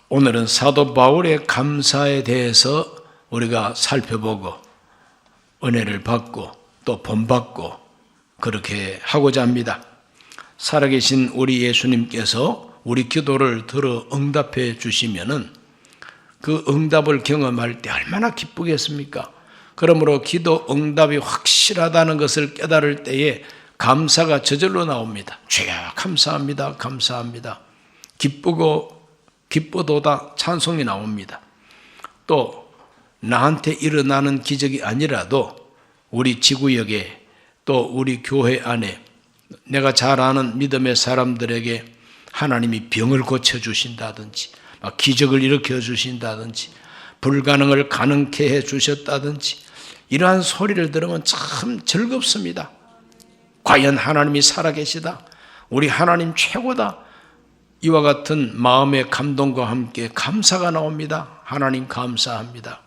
오늘은 사도 바울의 감사에 대해서 우리가 살펴보고 은혜를 받고 또 본받고 그렇게 하고자 합니다. 살아계신 우리 예수님께서 우리 기도를 들어 응답해 주시면은 그 응답을 경험할 때 얼마나 기쁘겠습니까? 그러므로 기도 응답이 확실하다는 것을 깨달을 때에 감사가 저절로 나옵니다. 주여 감사합니다. 감사합니다. 기쁘도다 찬송이 나옵니다. 또 나한테 일어나는 기적이 아니라도 우리 지구역에 또 우리 교회 안에 내가 잘 아는 믿음의 사람들에게 하나님이 병을 고쳐주신다든지 기적을 일으켜 주신다든지 불가능을 가능케 해 주셨다든지 이러한 소리를 들으면 참 즐겁습니다. 과연 하나님이 살아계시다. 우리 하나님 최고다. 이와 같은 마음의 감동과 함께 감사가 나옵니다. 하나님 감사합니다.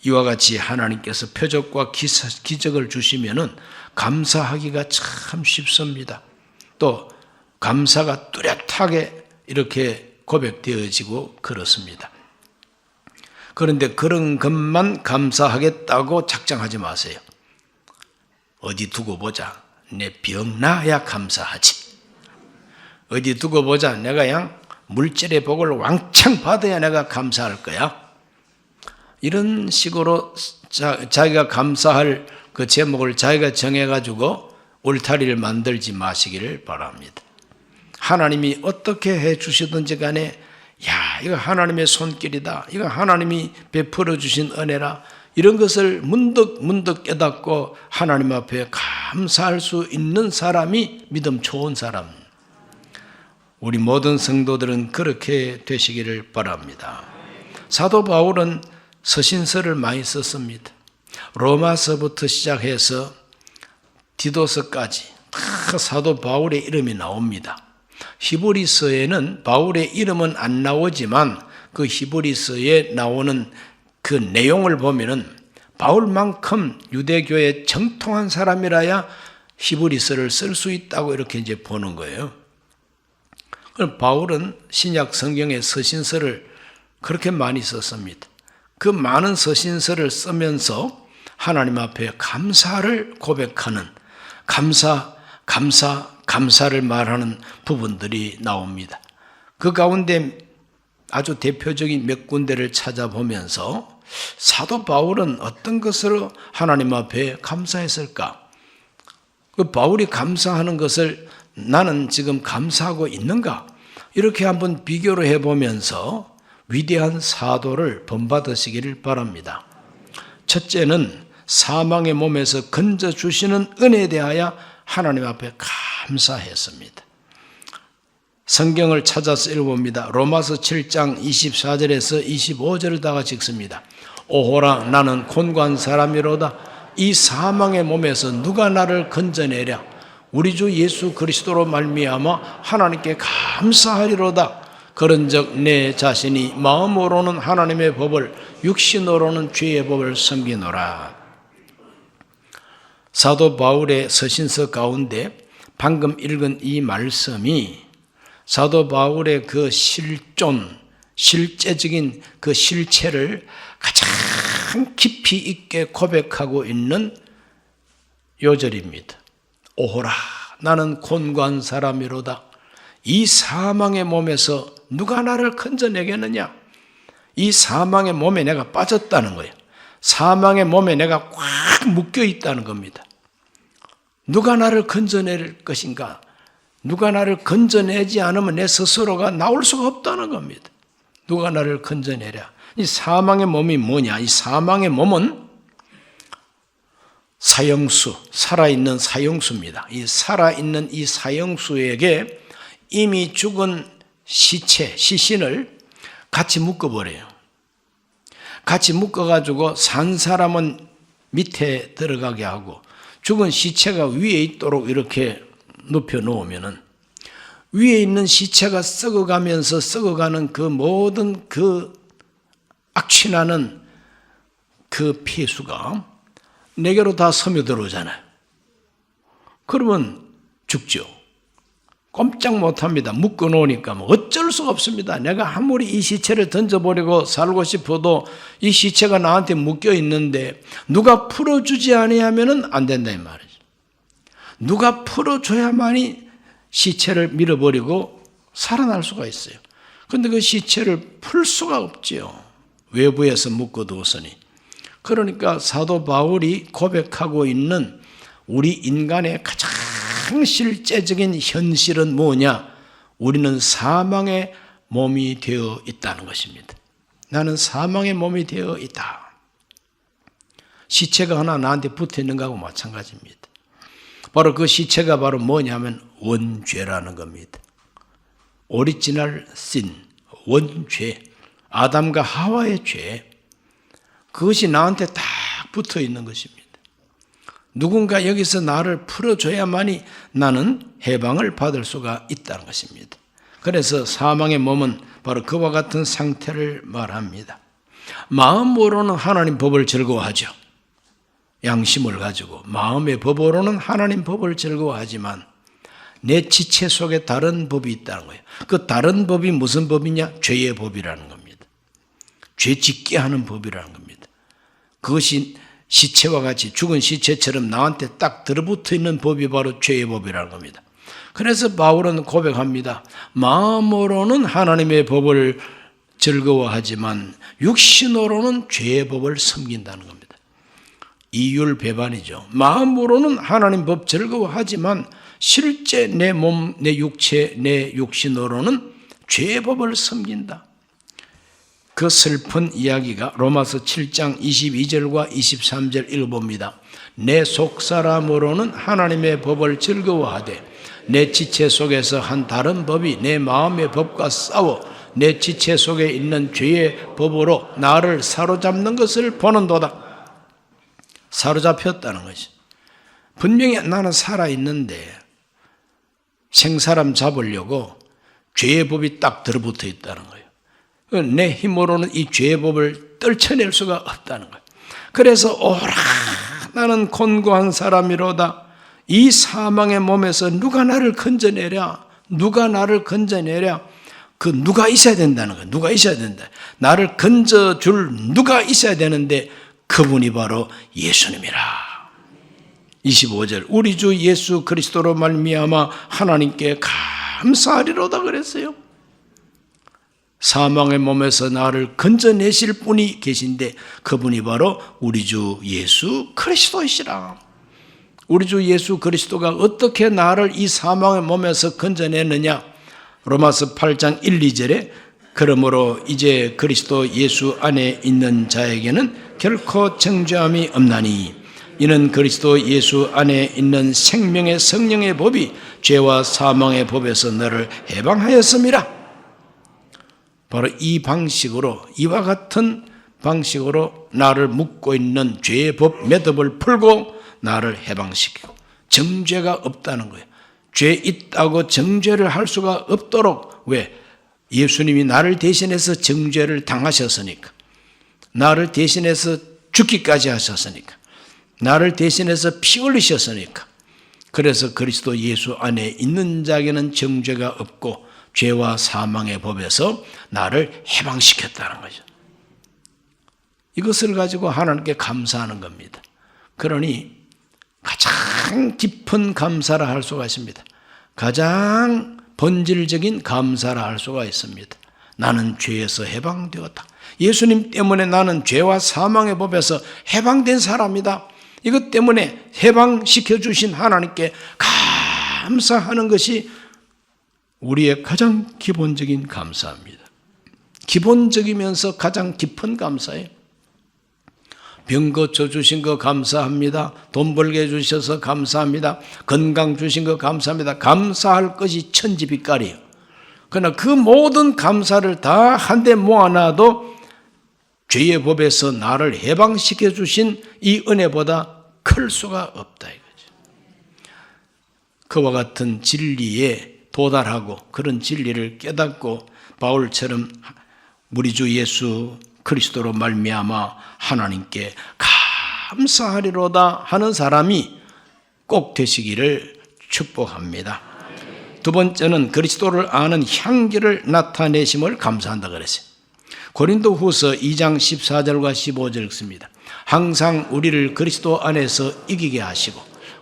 이와 같이 하나님께서 표적과 기적을 주시면은 감사하기가 참 쉽습니다. 또 감사가 뚜렷하게 이렇게 고백되어지고 그렇습니다. 그런데 그런 것만 감사하겠다고 작정하지 마세요. 어디 두고 보자. 내 병 나야 감사하지. 어디 두고 보자. 내가 양 물질의 복을 왕창 받아야 내가 감사할 거야. 이런 식으로 자기가 감사할 그 제목을 자기가 정해가지고 울타리를 만들지 마시기를 바랍니다. 하나님이 어떻게 해 주시든지 간에 이거 하나님의 손길이다. 이거 하나님이 베풀어 주신 은혜라. 이런 것을 문득 깨닫고 하나님 앞에 감사할 수 있는 사람이 믿음 좋은 사람. 우리 모든 성도들은 그렇게 되시기를 바랍니다. 사도 바울은 서신서를 많이 썼습니다. 로마서부터 시작해서 디도서까지 다 사도 바울의 이름이 나옵니다. 히브리서에는 바울의 이름은 안 나오지만 그 히브리서에 나오는 그 내용을 보면은 바울만큼 유대교에 정통한 사람이라야 히브리서를 쓸 수 있다고 이렇게 이제 보는 거예요. 그럼 바울은 신약 성경의 서신서를 그렇게 많이 썼습니다. 그 많은 서신서를 쓰면서 하나님 앞에 감사를 고백하는 감사를 말하는 부분들이 나옵니다. 그 가운데 아주 대표적인 몇 군데를 찾아보면서 사도 바울은 어떤 것으로 하나님 앞에 감사했을까? 그 바울이 감사하는 것을 나는 지금 감사하고 있는가? 이렇게 한번 비교를 해보면서 위대한 사도를 본받으시기를 바랍니다. 첫째는 사망의 몸에서 건져주시는 은혜에 대하여 하나님 앞에 감사했습니다. 성경을 찾아서 읽어봅니다. 로마서 7장 24절에서 25절을 다 같이 읽습니다. 오호라 나는 곤고한 사람이로다. 이 사망의 몸에서 누가 나를 건져내랴. 우리 주 예수 그리스도로 말미암아 하나님께 감사하리로다. 그런즉 내 자신이 마음으로는 하나님의 법을 육신으로는 죄의 법을 섬기노라. 사도 바울의 서신서 가운데 방금 읽은 이 말씀이 사도 바울의 그 실제적인 그 실체를 가장 깊이 있게 고백하고 있는 요절입니다. 오호라 나는 곤고한 사람이로다. 이 사망의 몸에서 누가 나를 건져내겠느냐. 이 사망의 몸에 내가 빠졌다는 거예요. 사망의 몸에 내가 꽉 묶여 있다는 겁니다. 누가 나를 건져낼 것인가? 누가 나를 건져내지 않으면 내 스스로가 나올 수가 없다는 겁니다. 누가 나를 건져내랴. 이 사망의 몸이 뭐냐? 이 사망의 몸은 사형수, 살아있는 사형수입니다. 이 살아있는 이 사형수에게 이미 죽은 시신을 같이 묶어버려요. 같이 묶어가지고 산 사람은 밑에 들어가게 하고 죽은 시체가 위에 있도록 이렇게 눕혀 놓으면은 위에 있는 시체가 썩어가면서 썩어가는 그 모든 그 악취나는 그 폐수가 내게로 다 스며들어오잖아요. 그러면 죽죠. 꼼짝 못합니다. 묶어놓으니까 뭐 어쩔 수가 없습니다. 내가 아무리 이 시체를 던져버리고 살고 싶어도 이 시체가 나한테 묶여 있는데 누가 풀어주지 아니하면은 안 된다 이 말이죠. 누가 풀어줘야만이 시체를 밀어버리고 살아날 수가 있어요. 그런데 그 시체를 풀 수가 없지요. 외부에서 묶어두었으니. 그러니까 사도 바울이 고백하고 있는 우리 인간의 가장 실제적인 현실은 뭐냐? 우리는 사망의 몸이 되어 있다는 것입니다. 나는 사망의 몸이 되어 있다. 시체가 하나 나한테 붙어 있는 거하고 마찬가지입니다. 바로 그 시체가 바로 뭐냐면 원죄라는 겁니다. 오리지널 신, 원죄, 아담과 하와의 죄, 그것이 나한테 딱 붙어 있는 것입니다. 누군가 여기서 나를 풀어줘야만이 나는 해방을 받을 수가 있다는 것입니다. 그래서 사망의 몸은 바로 그와 같은 상태를 말합니다. 마음으로는 하나님 법을 즐거워하죠. 양심을 가지고 마음의 법으로는 하나님 법을 즐거워하지만 내 지체 속에 다른 법이 있다는 거예요. 그 다른 법이 무슨 법이냐? 죄의 법이라는 겁니다. 죄 짓게 하는 법이라는 겁니다. 그것이 시체와 같이 죽은 시체처럼 나한테 딱 들어붙어 있는 법이 바로 죄의 법이라는 겁니다. 그래서 바울은 고백합니다. 마음으로는 하나님의 법을 즐거워하지만 육신으로는 죄의 법을 섬긴다는 겁니다. 이율배반이죠. 마음으로는 하나님 법 즐거워하지만 실제 내 몸, 내 육체, 내 육신으로는 죄의 법을 섬긴다. 그 슬픈 이야기가 로마서 7장 22절과 23절 읽어봅니다. 내 속사람으로는 하나님의 법을 즐거워하되 내 지체 속에서 한 다른 법이 내 마음의 법과 싸워 내 지체 속에 있는 죄의 법으로 나를 사로잡는 것을 보는도다. 사로잡혔다는 것이. 분명히 나는 살아있는데 생사람 잡으려고 죄의 법이 딱 들어붙어 있다는 거예요. 내 힘으로는 이 죄의 법을 떨쳐낼 수가 없다는 거예요. 그래서 오라 나는 곤고한 사람이로다. 이 사망의 몸에서 누가 나를 건져내랴. 누가 나를 건져내랴. 그 누가 있어야 된다는 거예요. 누가 있어야 된다. 나를 건져줄 누가 있어야 되는데 그분이 바로 예수님이라. 25절 우리 주 예수 그리스도로 말미암아 하나님께 감사하리로다 그랬어요. 사망의 몸에서 나를 건져내실 분이 계신데 그분이 바로 우리 주 예수 그리스도이시라. 우리 주 예수 그리스도가 어떻게 나를 이 사망의 몸에서 건져내느냐. 로마서 8장 1, 2절에 그러므로 이제 그리스도 예수 안에 있는 자에게는 결코 정죄함이 없나니 이는 그리스도 예수 안에 있는 생명의 성령의 법이 죄와 사망의 법에서 너를 해방하였음이라. 바로 이 방식으로 이와 같은 방식으로 나를 묶고 있는 죄의 법 매듭을 풀고 나를 해방시키고 정죄가 없다는 거예요. 죄 있다고 정죄를 할 수가 없도록 왜? 예수님이 나를 대신해서 정죄를 당하셨으니까. 나를 대신해서 죽기까지 하셨으니까. 나를 대신해서 피 흘리셨으니까. 그래서 그리스도 예수 안에 있는 자에게는 정죄가 없고 죄와 사망의 법에서 나를 해방시켰다는 거죠. 이것을 가지고 하나님께 감사하는 겁니다. 그러니 가장 깊은 감사를 할 수가 있습니다. 가장 본질적인 감사를 할 수가 있습니다. 나는 죄에서 해방되었다. 예수님 때문에 나는 죄와 사망의 법에서 해방된 사람이다. 이것 때문에 해방시켜 주신 하나님께 감사하는 것이 우리의 가장 기본적인 감사입니다. 기본적이면서 가장 깊은 감사예요. 병 고쳐주신 거 감사합니다. 돈 벌게 해주셔서 감사합니다. 건강 주신 거 감사합니다. 감사할 것이 천지빛깔이에요. 그러나 그 모든 감사를 다 한데 모아놔도 죄의 법에서 나를 해방시켜 주신 이 은혜보다 클 수가 없다 이거죠. 그와 같은 진리에 도달하고 그런 진리를 깨닫고 바울처럼 우리 주 예수 그리스도로 말미암아 하나님께 감사하리로다 하는 사람이 꼭 되시기를 축복합니다. 두 번째는 그리스도를 아는 향기를 나타내심을 감사한다 그랬어요. 고린도후서 2장 14절과 15절 읽습니다. 항상 우리를 그리스도 안에서 이기게 하시고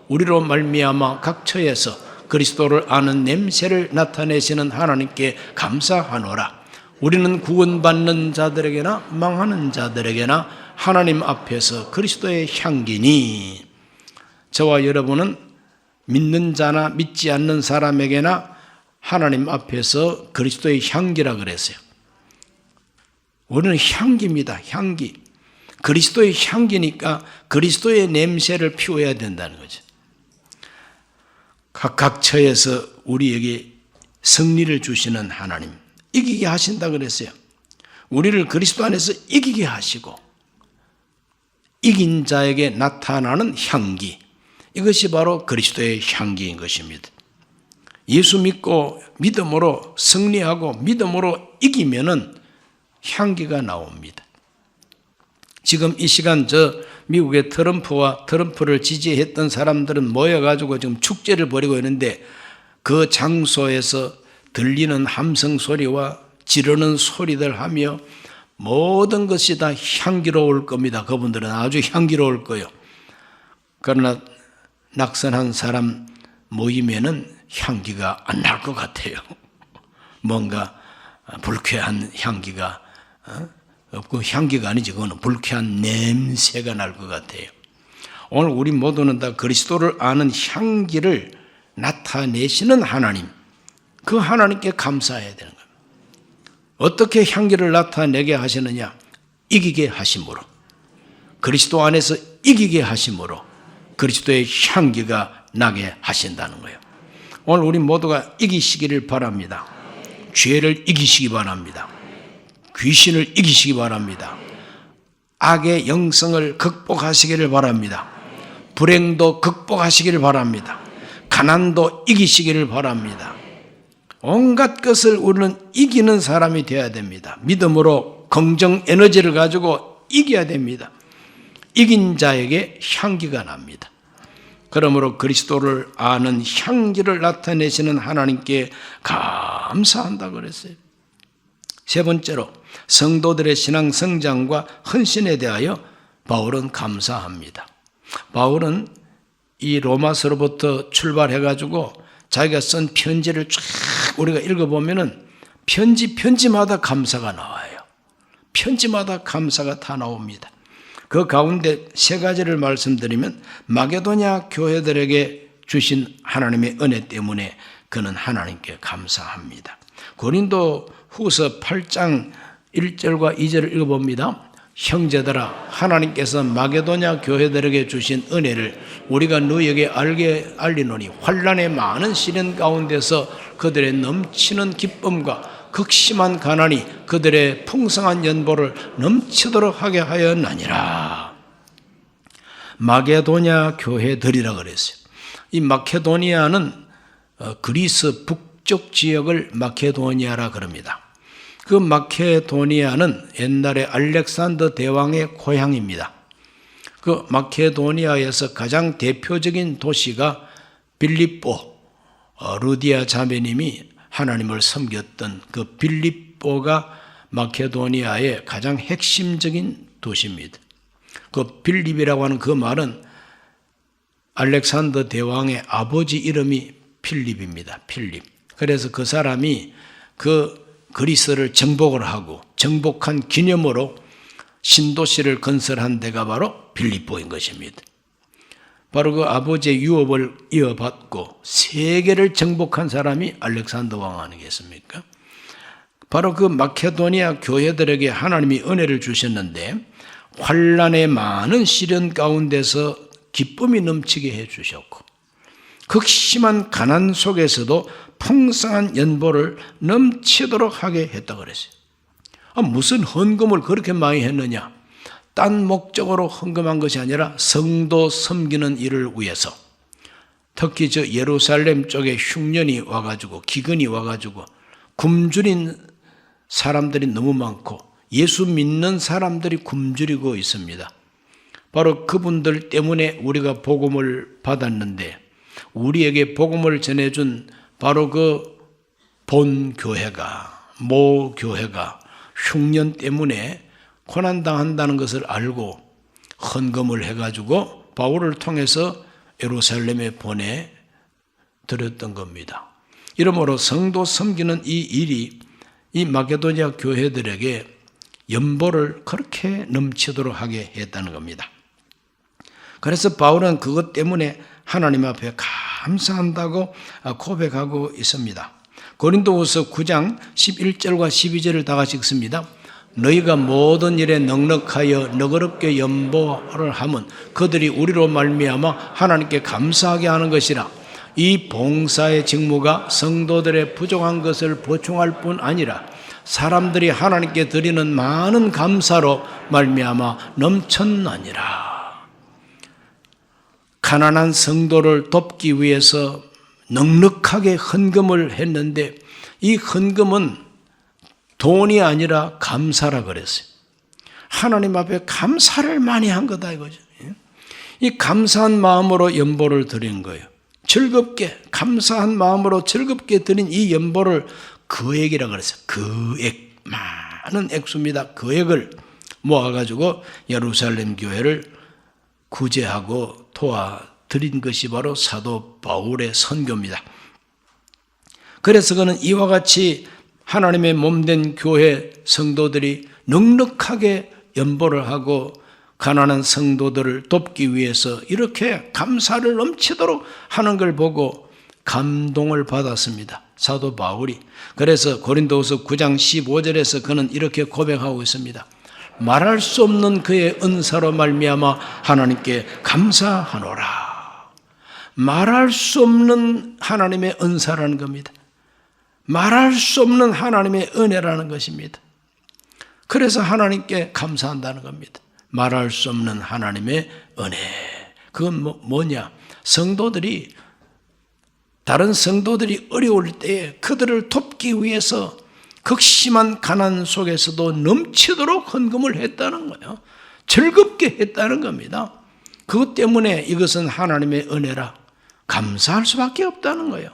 우리로 말미암아 각 처에서 그리스도를 아는 냄새를 나타내시는 하나님께 감사하노라. 우리는 구원받는 자들에게나 망하는 자들에게나 하나님 앞에서 그리스도의 향기니. 저와 여러분은 믿는 자나 믿지 않는 사람에게나 하나님 앞에서 그리스도의 향기라 그랬어요. 우리는 향기입니다. 향기. 그리스도의 향기니까 그리스도의 냄새를 피워야 된다는 거죠. 각 처에서 우리에게 승리를 주시는 하나님, 이기게 하신다 그랬어요. 우리를 그리스도 안에서 이기게 하시고 이긴 자에게 나타나는 향기, 이것이 바로 그리스도의 향기인 것입니다. 예수 믿고 믿음으로 승리하고 믿음으로 이기면은 향기가 나옵니다. 지금 이 시간 미국의 트럼프를 지지했던 사람들은 모여가지고 지금 축제를 벌이고 있는데 그 장소에서 들리는 함성 소리와 지르는 소리들 하며 모든 것이 다 향기로울 겁니다. 그분들은 아주 향기로울 거예요. 그러나 낙선한 사람 모이면은 향기가 안 날 것 같아요. 뭔가 불쾌한 향기가 없고, 향기가 아니지, 그거는 불쾌한 냄새가 날 것 같아요. 오늘 우리 모두는 다 그리스도를 아는 향기를 나타내시는 하나님, 그 하나님께 감사해야 되는 겁니다. 어떻게 향기를 나타내게 하시느냐? 이기게 하심으로, 그리스도 안에서 이기게 하심으로 그리스도의 향기가 나게 하신다는 거예요. 오늘 우리 모두가 이기시기를 바랍니다. 죄를 이기시기 바랍니다. 귀신을 이기시기 바랍니다. 악의 영성을 극복하시기를 바랍니다. 불행도 극복하시기를 바랍니다. 가난도 이기시기를 바랍니다. 온갖 것을 우리는 이기는 사람이 되어야 됩니다. 믿음으로 긍정 에너지를 가지고 이겨야 됩니다. 이긴 자에게 향기가 납니다. 그러므로 그리스도를 아는 향기를 나타내시는 하나님께 감사한다 그랬어요. 세 번째로 성도들의 신앙 성장과 헌신에 대하여 바울은 감사합니다. 바울은 이 로마서로부터 출발해가지고 자기가 쓴 편지를 쫙 우리가 읽어보면은 편지마다 감사가 나와요. 편지마다 감사가 다 나옵니다. 그 가운데 세 가지를 말씀드리면, 마게도냐 교회들에게 주신 하나님의 은혜 때문에 그는 하나님께 감사합니다. 고린도 후서 8장 1절과 2절을 읽어봅니다. 형제들아, 하나님께서 마게도냐 교회들에게 주신 은혜를 우리가 너희에게 알리노니 환난의 많은 시련 가운데서 그들의 넘치는 기쁨과 극심한 가난이 그들의 풍성한 연보를 넘치도록 하게 하였나니라. 마게도냐 교회들이라 그랬어요. 이 마케도니아는 그리스 북쪽 지역을 마케도니아라 그럽니다. 그 마케도니아는 옛날에 알렉산더 대왕의 고향입니다. 그 마케도니아에서 가장 대표적인 도시가 빌립보, 루디아 자매님이 하나님을 섬겼던 그 빌립보가 마케도니아의 가장 핵심적인 도시입니다. 그 빌립이라고 하는 그 말은 알렉산더 대왕의 아버지 이름이 필립입니다. 필립. 그래서 그 사람이 그 그리스를 정복을 하고 정복한 기념으로 신도시를 건설한 데가 바로 빌립보인 것입니다. 바로 그 아버지의 유업을 이어받고 세계를 정복한 사람이 알렉산더 왕 아니겠습니까? 바로 그 마케도니아 교회들에게 하나님이 은혜를 주셨는데 환난의 많은 시련 가운데서 기쁨이 넘치게 해주셨고 극심한 가난 속에서도 풍성한 연보를 넘치도록 하게 했다고 그랬어요. 무슨 헌금을 그렇게 많이 했느냐? 딴 목적으로 헌금한 것이 아니라 성도 섬기는 일을 위해서. 특히 저 예루살렘 쪽에 흉년이 와가지고 기근이 와가지고 굶주린 사람들이 너무 많고 예수 믿는 사람들이 굶주리고 있습니다. 바로 그분들 때문에 우리가 복음을 받았는데 우리에게 복음을 전해준 바로 그 본 교회가, 모 교회가 흉년 때문에 고난당한다는 것을 알고 헌금을 해가지고 바울을 통해서 예루살렘에 보내드렸던 겁니다. 이러므로 성도 섬기는 이 일이 이 마게도냐 교회들에게 연보를 그렇게 넘치도록 하게 했다는 겁니다. 그래서 바울은 그것 때문에 하나님 앞에 감사한다고 고백하고 있습니다. 고린도후서 9장 11절과 12절을 다 같이 읽습니다. 너희가 모든 일에 넉넉하여 너그럽게 연보를 하면 그들이 우리로 말미암아 하나님께 감사하게 하는 것이라. 이 봉사의 직무가 성도들의 부족한 것을 보충할 뿐 아니라 사람들이 하나님께 드리는 많은 감사로 말미암아 넘쳤나니라. 가난한 성도를 돕기 위해서 넉넉하게 헌금을 했는데 이 헌금은 돈이 아니라 감사라 그랬어요. 하나님 앞에 감사를 많이 한 거다 이거죠. 이 감사한 마음으로 연보를 드린 거예요. 즐겁게 감사한 마음으로 즐겁게 드린 이 연보를 거액이라 그랬어요. 거액, 많은 액수입니다. 거액을 모아가지고 예루살렘 교회를 구제하고 도와드린 것이 바로 사도 바울의 선교입니다. 그래서 그는 이와 같이 하나님의 몸된 교회 성도들이 넉넉하게 연보를 하고 가난한 성도들을 돕기 위해서 이렇게 감사를 넘치도록 하는 걸 보고 감동을 받았습니다. 사도 바울이. 그래서 고린도후서 9장 15절에서 그는 이렇게 고백하고 있습니다. 말할 수 없는 그의 은사로 말미암아 하나님께 감사하노라. 말할 수 없는 하나님의 은사라는 겁니다. 말할 수 없는 하나님의 은혜라는 것입니다. 그래서 하나님께 감사한다는 겁니다. 말할 수 없는 하나님의 은혜. 그건 뭐냐? 성도들이, 다른 성도들이 어려울 때에 그들을 돕기 위해서 극심한 가난 속에서도 넘치도록 헌금을 했다는 거예요. 즐겁게 했다는 겁니다. 그것 때문에 이것은 하나님의 은혜라 감사할 수밖에 없다는 거예요.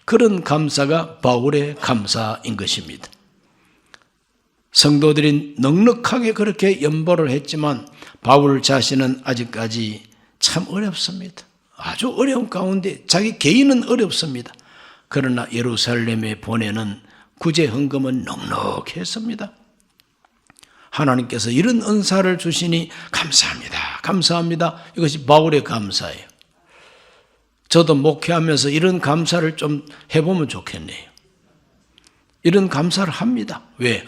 그런 감사가 바울의 감사인 것입니다. 성도들이 넉넉하게 그렇게 연보를 했지만 바울 자신은 아직까지 참 어렵습니다. 아주 어려운 가운데 자기 개인은 어렵습니다. 그러나 예루살렘에 보내는 구제 헌금은 넉넉했습니다. 하나님께서 이런 은사를 주시니 감사합니다. 감사합니다. 이것이 바울의 감사예요. 저도 목회하면서 이런 감사를 좀 해보면 좋겠네요. 이런 감사를 합니다. 왜?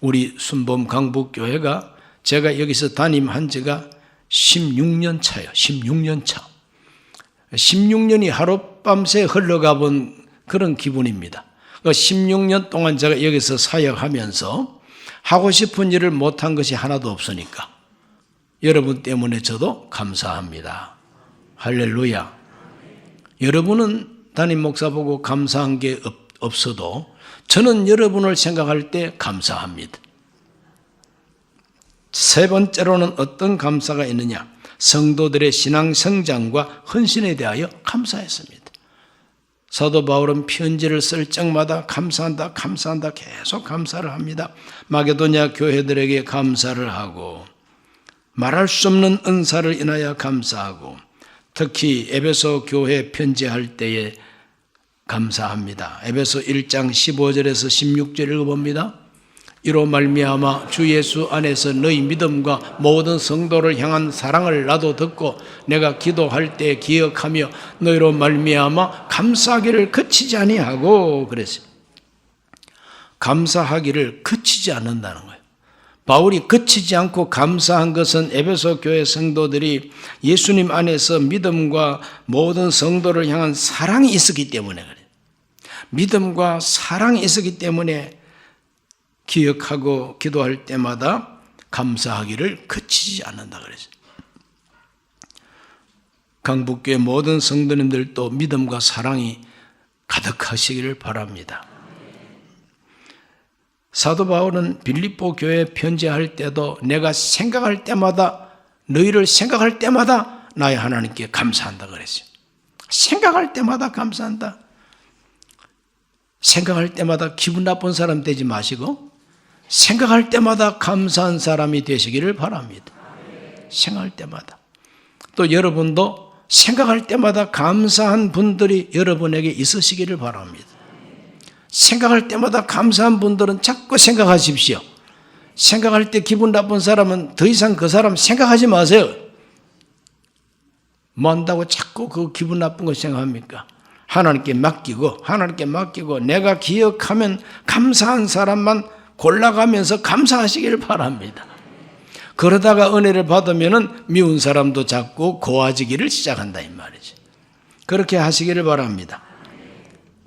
우리 순범 강북교회가 제가 여기서 담임한 지가 16년 차예요. 16년 차. 16년이 하룻밤새 흘러가 본 그런 기분입니다. 16년 동안 제가 여기서 사역하면서 하고 싶은 일을 못한 것이 하나도 없으니까 여러분 때문에 저도 감사합니다. 할렐루야. 여러분은 담임 목사 보고 감사한 게 없어도 저는 여러분을 생각할 때 감사합니다. 세 번째로는 어떤 감사가 있느냐? 성도들의 신앙 성장과 헌신에 대하여 감사했습니다. 사도 바울은 편지를 쓸 적마다 감사한다, 감사한다 계속 감사를 합니다. 마게도냐 교회들에게 감사를 하고 말할 수 없는 은사를 인하여 감사하고 특히 에베소 교회 편지할 때에 감사합니다. 에베소 1장 15절에서 16절 읽어봅니다. 이로 말미암아 주 예수 안에서 너희 믿음과 모든 성도를 향한 사랑을 나도 듣고 내가 기도할 때 기억하며 너희로 말미암아 감사하기를 그치지 아니하고 그랬어요. 감사하기를 그치지 않는다는 거예요. 바울이 그치지 않고 감사한 것은 에베소 교회 성도들이 예수님 안에서 믿음과 모든 성도를 향한 사랑이 있었기 때문에 그래요. 믿음과 사랑이 있었기 때문에 기억하고 기도할 때마다 감사하기를 그치지 않는다 그랬어요. 강북교회 모든 성도님들도 믿음과 사랑이 가득하시기를 바랍니다. 사도 바울은 빌립보 교회에 편지할 때도 내가 생각할 때마다 너희를 생각할 때마다 나의 하나님께 감사한다 그랬어요. 생각할 때마다 감사한다. 생각할 때마다 기분 나쁜 사람 되지 마시고 생각할 때마다 감사한 사람이 되시기를 바랍니다. 생각할 때마다. 또 여러분도 생각할 때마다 감사한 분들이 여러분에게 있으시기를 바랍니다. 생각할 때마다 감사한 분들은 자꾸 생각하십시오. 생각할 때 기분 나쁜 사람은 더 이상 그 사람 생각하지 마세요. 뭐 한다고 자꾸 그 기분 나쁜 거 생각합니까? 하나님께 맡기고 내가 기억하면 감사한 사람만 골라가면서 감사하시기를 바랍니다. 그러다가 은혜를 받으면 미운 사람도 자꾸 고와지기를 시작한다 이 말이죠. 그렇게 하시기를 바랍니다.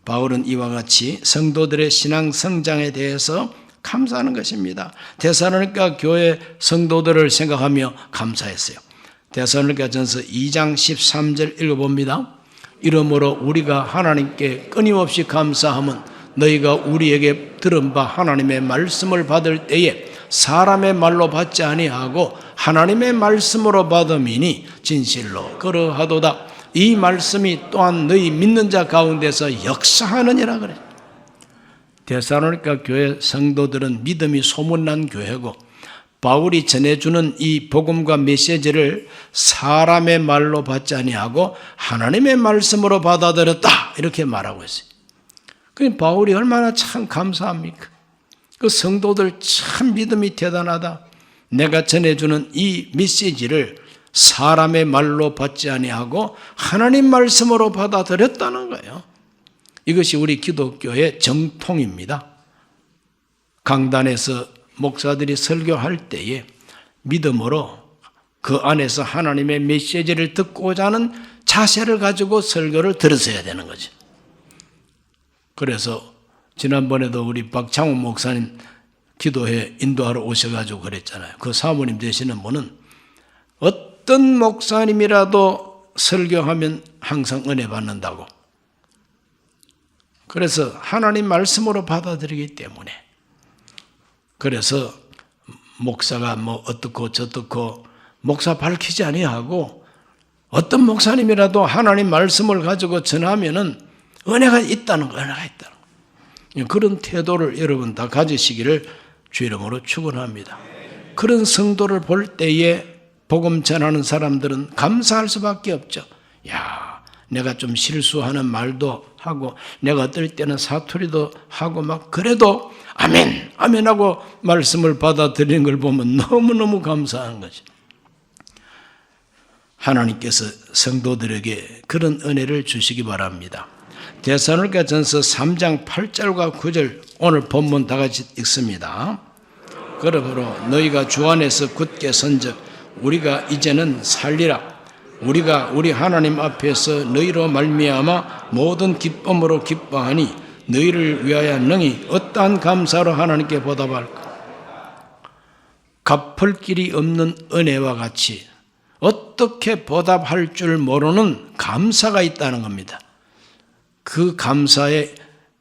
바울은 이와 같이 성도들의 신앙 성장에 대해서 감사하는 것입니다. 데살로니가 교회 성도들을 생각하며 감사했어요. 데살로니가전서 2장 13절 읽어봅니다. 이러므로 우리가 하나님께 끊임없이 감사함은 너희가 우리에게 들은 바 하나님의 말씀을 받을 때에 사람의 말로 받지 아니하고 하나님의 말씀으로 받음이니 진실로 그러하도다. 이 말씀이 또한 너희 믿는 자 가운데서 역사하느니라 그래. 데살로니가 교회 성도들은 믿음이 소문난 교회고 바울이 전해주는 이 복음과 메시지를 사람의 말로 받지 아니하고 하나님의 말씀으로 받아들였다 이렇게 말하고 있어요. 그 바울이 얼마나 참 감사합니까? 그 성도들 참 믿음이 대단하다. 내가 전해주는 이 메시지를 사람의 말로 받지 아니하고 하나님 말씀으로 받아들였다는 거예요. 이것이 우리 기독교의 정통입니다. 강단에서 목사들이 설교할 때에 믿음으로 그 안에서 하나님의 메시지를 듣고자 하는 자세를 가지고 설교를 들으셔야 되는 거죠. 그래서 지난번에도 우리 박창훈 목사님 기도회 인도하러 오셔가지고 그랬잖아요. 그 사모님 되시는 분은 어떤 목사님이라도 설교하면 항상 은혜 받는다고. 그래서 하나님 말씀으로 받아들이기 때문에. 그래서 목사가 뭐 어떻고 저떻고 목사 밝히지 아니하고 어떤 목사님이라도 하나님 말씀을 가지고 전하면은 은혜가 있다는 거, 은혜가 있다는 거. 그런 태도를 여러분 다 가지시기를 주 이름으로 축원합니다. 그런 성도를 볼 때에 복음 전하는 사람들은 감사할 수밖에 없죠. 야, 내가 좀 실수하는 말도 하고 내가 어떨 때는 사투리도 하고 막 그래도 아멘, 아멘 하고 말씀을 받아들이는 걸 보면 너무너무 감사한 거죠. 하나님께서 성도들에게 그런 은혜를 주시기 바랍니다. 데살로니가전서 3장 8절과 9절 오늘 본문 다 같이 읽습니다. 그러므로 너희가 주 안에서 굳게 선적 우리가 이제는 살리라. 우리가 우리 하나님 앞에서 너희로 말미암아 모든 기쁨으로 기뻐하니 너희를 위하여 능히 어떠한 감사로 하나님께 보답할까. 갚을 길이 없는 은혜와 같이 어떻게 보답할 줄 모르는 감사가 있다는 겁니다. 그 감사의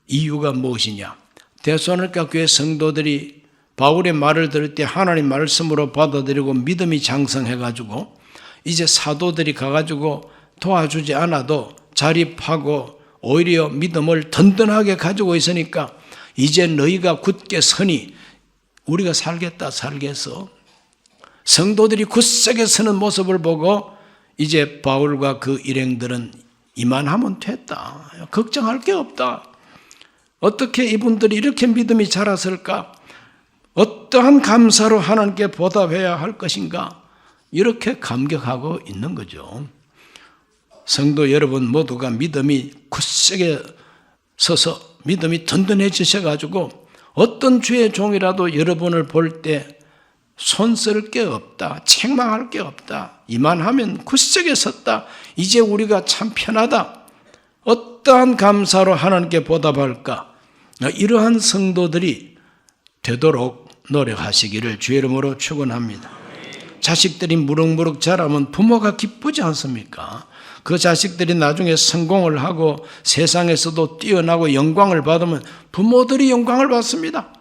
이유가 무엇이냐? 데살로니가 교회 성도들이 바울의 말을 들을 때 하나님 말씀으로 받아들이고 믿음이 장성해가지고 이제 사도들이 가가지고 도와주지 않아도 자립하고 오히려 믿음을 든든하게 가지고 있으니까 이제 너희가 굳게 서니 우리가 살겠어. 성도들이 굳세게 서는 모습을 보고 이제 바울과 그 일행들은 이만하면 됐다. 걱정할 게 없다. 어떻게 이분들이 이렇게 믿음이 자랐을까? 어떠한 감사로 하나님께 보답해야 할 것인가? 이렇게 감격하고 있는 거죠. 성도 여러분 모두가 믿음이 굳세게 서서 믿음이 든든해지셔가지고 어떤 주의 종이라도 여러분을 볼 때 손쓸 게 없다. 책망할 게 없다. 이만하면 굳세게 섰다. 이제 우리가 참 편하다. 어떠한 감사로 하나님께 보답할까? 이러한 성도들이 되도록 노력하시기를 주의 이름으로 축원합니다. 자식들이 무럭무럭 자라면 부모가 기쁘지 않습니까? 그 자식들이 나중에 성공을 하고 세상에서도 뛰어나고 영광을 받으면 부모들이 영광을 받습니다.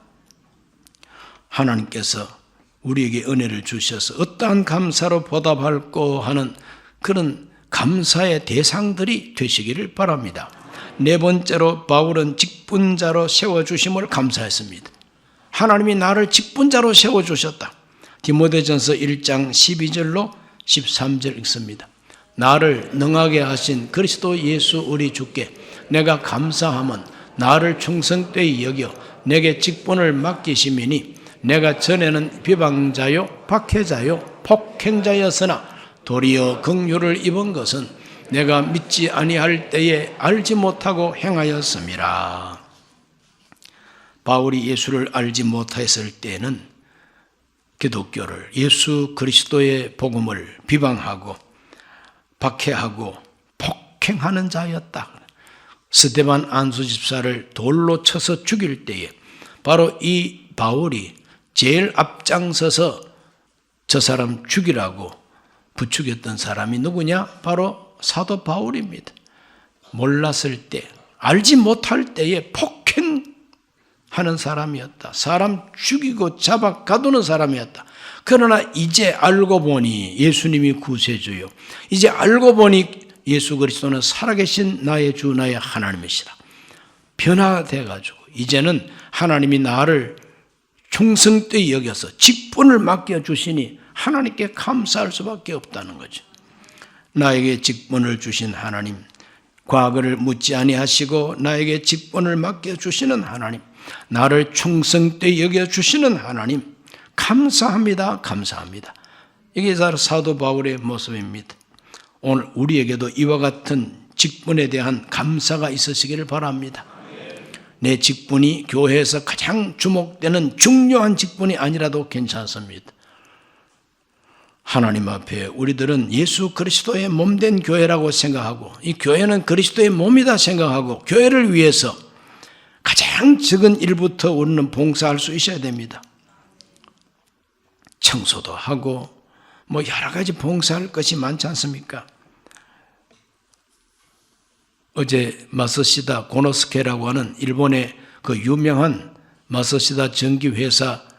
하나님께서 우리에게 은혜를 주셔서 어떠한 감사로 보답할까 하는 그런 감사의 대상들이 되시기를 바랍니다. 네 번째로 바울은 직분자로 세워주심을 감사했습니다. 하나님이 나를 직분자로 세워주셨다. 디모데전서 1장 12절로 13절 읽습니다. 나를 능하게 하신 그리스도 예수 우리 주께 내가 감사함은 나를 충성되이 여겨 내게 직분을 맡기심이니 내가 전에는 비방자요 박해자요 폭행자였으나 도리어 긍휼을 입은 것은 내가 믿지 아니할 때에 알지 못하고 행하였음이라. 바울이 예수를 알지 못했을 때에는 기독교를, 예수 그리스도의 복음을 비방하고 박해하고 폭행하는 자였다. 스데반 안수 집사를 돌로 쳐서 죽일 때에 바로 이 바울이 제일 앞장서서 저 사람 죽이라고 부추겼던 사람이 누구냐? 바로 사도 바울입니다. 몰랐을 때, 알지 못할 때에 폭행하는 사람이었다. 사람 죽이고 잡아 가두는 사람이었다. 그러나 이제 알고 보니 예수님이 구세주요, 이제 알고 보니 예수 그리스도는 살아계신 나의 주 나의 하나님이시다. 변화돼가지고 이제는 하나님이 나를 충성되이 여겨서 직분을 맡겨주시니 하나님께 감사할 수밖에 없다는 거죠. 나에게 직분을 주신 하나님, 과거를 묻지 아니하시고 나에게 직분을 맡겨주시는 하나님, 나를 충성되이 여겨주시는 하나님, 감사합니다. 감사합니다. 이게 사도 바울의 모습입니다. 오늘 우리에게도 이와 같은 직분에 대한 감사가 있으시기를 바랍니다. 내 직분이 교회에서 가장 주목되는 중요한 직분이 아니라도 괜찮습니다. 하나님 앞에 우리들은 예수 그리스도의 몸된 교회라고 생각하고 이 교회는 그리스도의 몸이다 생각하고 교회를 위해서 가장 적은 일부터 우리는 봉사할 수 있어야 됩니다. 청소도 하고 뭐 여러 가지 봉사할 것이 많지 않습니까? 어제 마쓰시다 고노스케라고 하는 일본의 그 유명한 마쓰시다 전기회사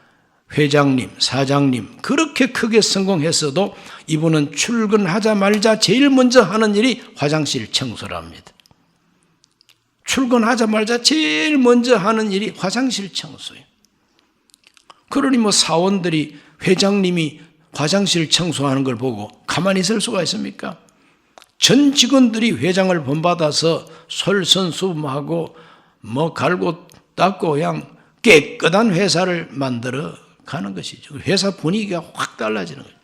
회장님, 사장님, 그렇게 크게 성공했어도 이분은 출근하자마자 제일 먼저 하는 일이 화장실 청소랍니다. 출근하자마자 제일 먼저 하는 일이 화장실 청소예요. 그러니 뭐 사원들이 회장님이 화장실 청소하는 걸 보고 가만히 있을 수가 있습니까? 전 직원들이 회장을 본받아서 솔선수범하고 뭐 갈고 닦고 그냥 깨끗한 회사를 만들어 가는 것이죠. 회사 분위기가 확 달라지는 거예요.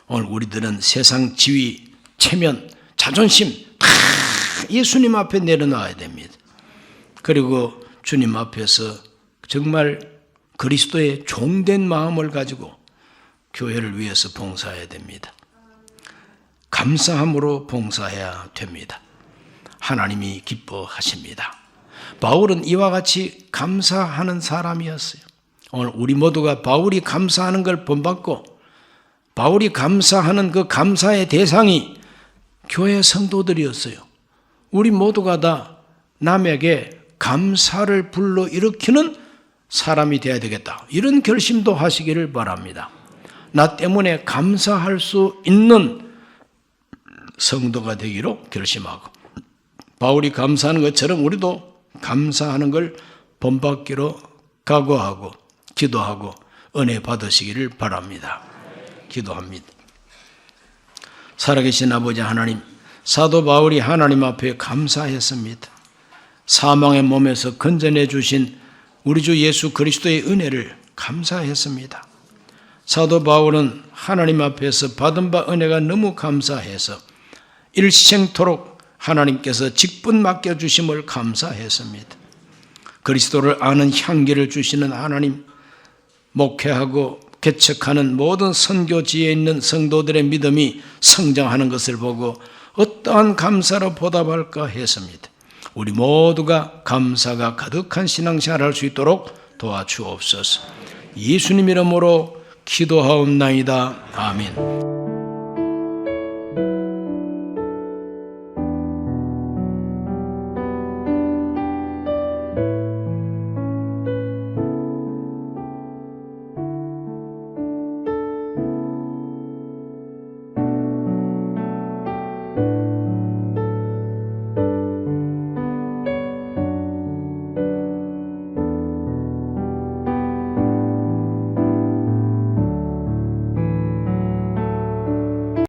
오늘 우리들은 세상 지위, 체면, 자존심 다 예수님 앞에 내려놔야 됩니다. 그리고 주님 앞에서 정말 그리스도의 종된 마음을 가지고 교회를 위해서 봉사해야 됩니다. 감사함으로 봉사해야 됩니다. 하나님이 기뻐하십니다. 바울은 이와 같이 감사하는 사람이었어요. 오늘 우리 모두가 바울이 감사하는 걸 본받고 바울이 감사하는 그 감사의 대상이 교회 성도들이었어요. 우리 모두가 다 남에게 감사를 불러일으키는 사람이 되어야 되겠다. 이런 결심도 하시기를 바랍니다. 나 때문에 감사할 수 있는 성도가 되기로 결심하고 바울이 감사하는 것처럼 우리도 감사하는 걸 본받기로 각오하고 기도하고 은혜 받으시기를 바랍니다. 기도합니다. 살아계신 아버지 하나님, 사도 바울이 하나님 앞에 감사했습니다. 사망의 몸에서 건져내 주신 우리 주 예수 그리스도의 은혜를 감사했습니다. 사도 바울은 하나님 앞에서 받은 바 은혜가 너무 감사해서 일생토록 하나님께서 직분 맡겨주심을 감사했습니다. 그리스도를 아는 향기를 주시는 하나님, 목회하고 개척하는 모든 선교지에 있는 성도들의 믿음이 성장하는 것을 보고 어떠한 감사로 보답할까 했습니다. 우리 모두가 감사가 가득한 신앙생활을 할 수 있도록 도와주옵소서. 예수님 이름으로 기도하옵나이다. 아멘.